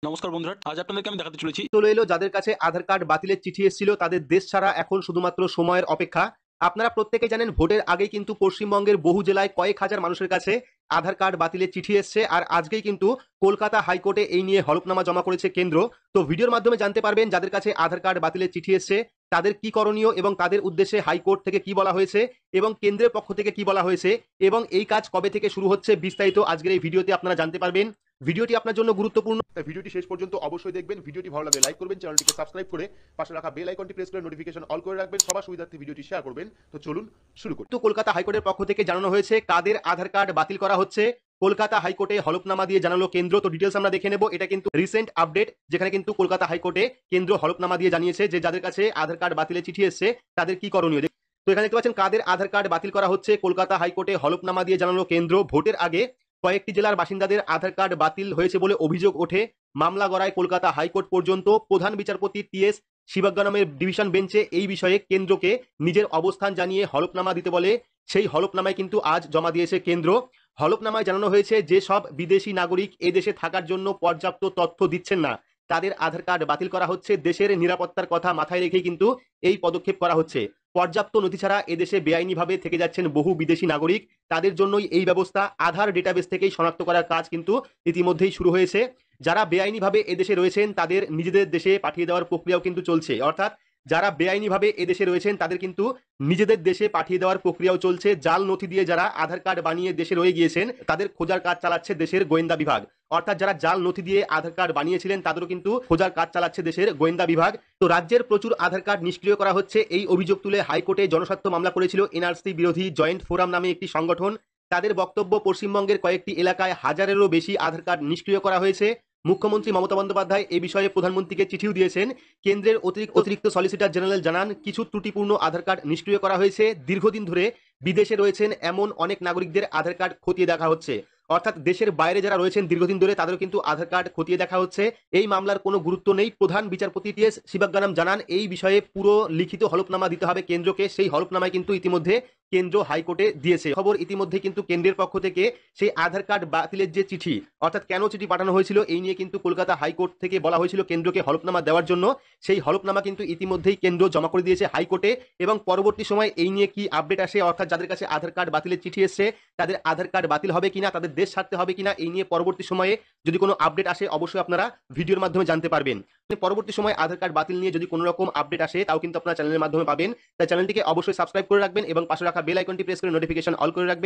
নমস্কার বন্ধুরা, আজ আপনাদেরকে আমি দেখাতে চলেছি। চলে এলো যাদের কাছে আধার কার্ড বাতিলের চিঠি এসেছিল তাদের দেশ ছাড়া এখন শুধুমাত্র সময়ের অপেক্ষা। আপনারা প্রত্যেকেই জানেন ভোটের আগেই কিন্তু পশ্চিমবঙ্গের বহু জেলায় কয়েক হাজার মানুষের কাছে আধার কার্ড বাতিলের চিঠি এসছে, আর আজকেই কিন্তু কলকাতা হাইকোর্টে এই নিয়ে হলফনামা জমা করেছে কেন্দ্র। তো ভিডিওর মাধ্যমে জানতে পারবেন যাদের কাছে আধার কার্ড বাতিলের চিঠি এসছে তাদের কি করণীয় এবং তাদের উদ্দেশ্যে হাইকোর্ট থেকে কি বলা হয়েছে এবং কেন্দ্রের পক্ষ থেকে কি বলা হয়েছে এবং এই কাজ কবে থেকে শুরু হচ্ছে বিস্তারিত আজকের এই ভিডিওতে আপনারা জানতে পারবেন। ভিডিওটি আপনার জন্য গুরুত্বপূর্ণ, তাই ভিডিওটি শেষ পর্যন্ত অবশ্যই দেখবেন। ভিডিওটি ভালো লাগলে লাইক করবেন, চ্যানেলটিকে সাবস্ক্রাইব করে পাশে রাখা বেল আইকনটি প্রেস করে নোটিফিকেশন অল করে রাখবেন। সবার সুবিধার্থে ভিডিওটি শেয়ার করবেন। তো চলুন শুরু করি। তো কলকাতা হাইকোর্টের পক্ষ থেকে জানানো হয়েছে কাদের আধার কার্ড বাতিল করা হচ্ছে। কলকাতা হাইকোর্টে হলফনামা দিয়ে জানালো কেন্দ্র। তো ডিটেলস আমরা দেখে নেব। এটা কিন্তু রিসেন্ট আপডেট, যেখানে কিন্তু কলকাতা হাইকোর্টে কেন্দ্র হলফনামা দিয়ে জানিয়েছে যে যাদের কাছে আধার কার্ড বাতিলের চিঠি এসছে তাদের কি করণীয়। তো এখানে দেখতে পাচ্ছেন কাদের আধার কার্ড বাতিল করা হচ্ছে। কলকাতা হাইকোর্টে হলফনামা দিয়ে জানালো কেন্দ্র, ভোটের আগে কয়েকটি জেলার বাসিন্দাদের আধার কার্ড বাতিল হয়েছে বলে অভিযোগ ওঠে। মামলা গড়ায় কলকাতা হাইকোর্ট পর্যন্ত। প্রধান বিচারপতি টি.এস. শিবজ্ঞানমের ডিভিশন বেঞ্চে এই বিষয়ে কেন্দ্রকে নিজের অবস্থান জানিয়ে হলফনামা দিতে বলে। সেই হলফনামায় কিন্তু আজ জমা দিয়েছে কেন্দ্র। হলফনামায় জানানো হয়েছে যে সব বিদেশি নাগরিক এদেশে থাকার জন্য পর্যাপ্ত তথ্য দিচ্ছেন না তাদের আধার কার্ড বাতিল করা হচ্ছে। দেশের নিরাপত্তার কথা মাথায় রেখেই কিন্তু এই পদক্ষেপ করা হচ্ছে। পর্যাপ্ত নথি ছাড়া এদেশে বেআইনিভাবে থেকে যাচ্ছেন বহু বিদেশি নাগরিক, তাদের জন্যই এই ব্যবস্থা। আধার ডেটাবেস থেকেই শনাক্ত করার কাজ কিন্তু ইতিমধ্যেই শুরু হয়েছে। যারা বেআইনিভাবে এদেশে রয়েছেন তাদের নিজেদের দেশে পাঠিয়ে দেওয়ার প্রক্রিয়াও কিন্তু চলছে। অর্থাৎ যারা বেআইনিভাবে এদেশে রয়েছেন তাদের কিন্তু নিজেদের দেশে পাঠিয়ে দেওয়ার প্রক্রিয়াও চলছে। জাল নথি দিয়ে যারা আধার কার্ড বানিয়ে দেশে রয়ে গিয়েছেন তাদের খোঁজার কাজ চালাচ্ছে দেশের গোয়েন্দা বিভাগ। অর্থাৎ যারা জাল নথি দিয়ে আধার কার্ড বানিয়েছিলেন তাদেরও কিন্তু খোঁজার কাজ চালাচ্ছে দেশের গোয়েন্দা বিভাগ। তো রাজ্যের প্রচুর আধার কার্ড নিষ্ক্রিয় করা হচ্ছে, এই অভিযোগ তুলে হাইকোর্টে জনস্বার্থ মামলা করেছিল এনআরসি বিরোধী জয়েন্ট ফোরাম নামে একটি সংগঠন। তাদের বক্তব্য, পশ্চিমবঙ্গের কয়েকটি এলাকায় হাজারেরও বেশি আধার কার্ড নিষ্ক্রিয় করা হয়েছে। মুখ্যমন্ত্রী মমতা বন্দ্যোপাধ্যায় এ বিষয়ে প্রধানমন্ত্রীকে চিঠিও দিয়েছেন। কেন্দ্রের অতিরিক্ত সলিসিটর জেনারেল জানান কিছু ত্রুটিপূর্ণ আধার কার্ড নিষ্ক্রিয় করা হয়েছে। দীর্ঘদিন ধরে বিদেশে রয়েছেন এমন অনেক নাগরিকদের আধার কার্ড খতিয়ে দেখা হচ্ছে। অর্থাৎ দেশের বাইরে যারা রয়েছেন দীর্ঘদিন ধরে তাদেরও কিন্তু আধার কার্ড খতিয়ে দেখা হচ্ছে। এই মামলার কোনো গুরুত্ব নেই। প্রধান বিচারপতি টি.এস. শিবজ্ঞানম জানান এই বিষয়ে পুরো লিখিত হলফনামা দিতে হবে কেন্দ্রকে। সেই হলফনামায় কিন্তু ইতিমধ্যে কেন্দ্র হাইকোর্টে দিয়েছে। খবর ইতিমধ্যে কিন্তু কেন্দ্রের পক্ষ থেকে সেই আধার কার্ড বাতিলের যে চিঠি, অর্থাৎ কেন চিঠি পাঠানো হয়েছিল এই নিয়ে কিন্তু কলকাতা হাইকোর্ট থেকে বলা হয়েছিল কেন্দ্রকে হলফনামা দেওয়ার জন্য। সেই হলফনামা কিন্তু ইতিমধ্যেই কেন্দ্র জমা করে দিয়েছে হাইকোর্টে। এবং পরবর্তী সময় এই নিয়ে কি আপডেট আসে, অর্থাৎ যাদের কাছে আধার কার্ড বাতিলের চিঠি এসছে তাদের আধার কার্ড বাতিল হবে কিনা, তাদের দেশ ছাড়তে হবে কিনা, এই নিয়ে পরবর্তী সময়ে যদি কোনো আপডেট আসে অবশ্যই আপনারা ভিডিওর মাধ্যমে জানতে পারবেন। পরবর্তী সময় আধার কার্ড বাতিল নিয়ে যদি কোনো রকম আপডেট আসে তাও কিন্তু আপনারা চ্যানেলের মাধ্যমে পাবেন। তাই চ্যানেলটিকে অবশ্যই সাবস্ক্রাইব করে রাখবেন এবং পাশে রাখা বেল আইকনটি প্রেস করে নোটিফিকেশন অল করে রাখবেন।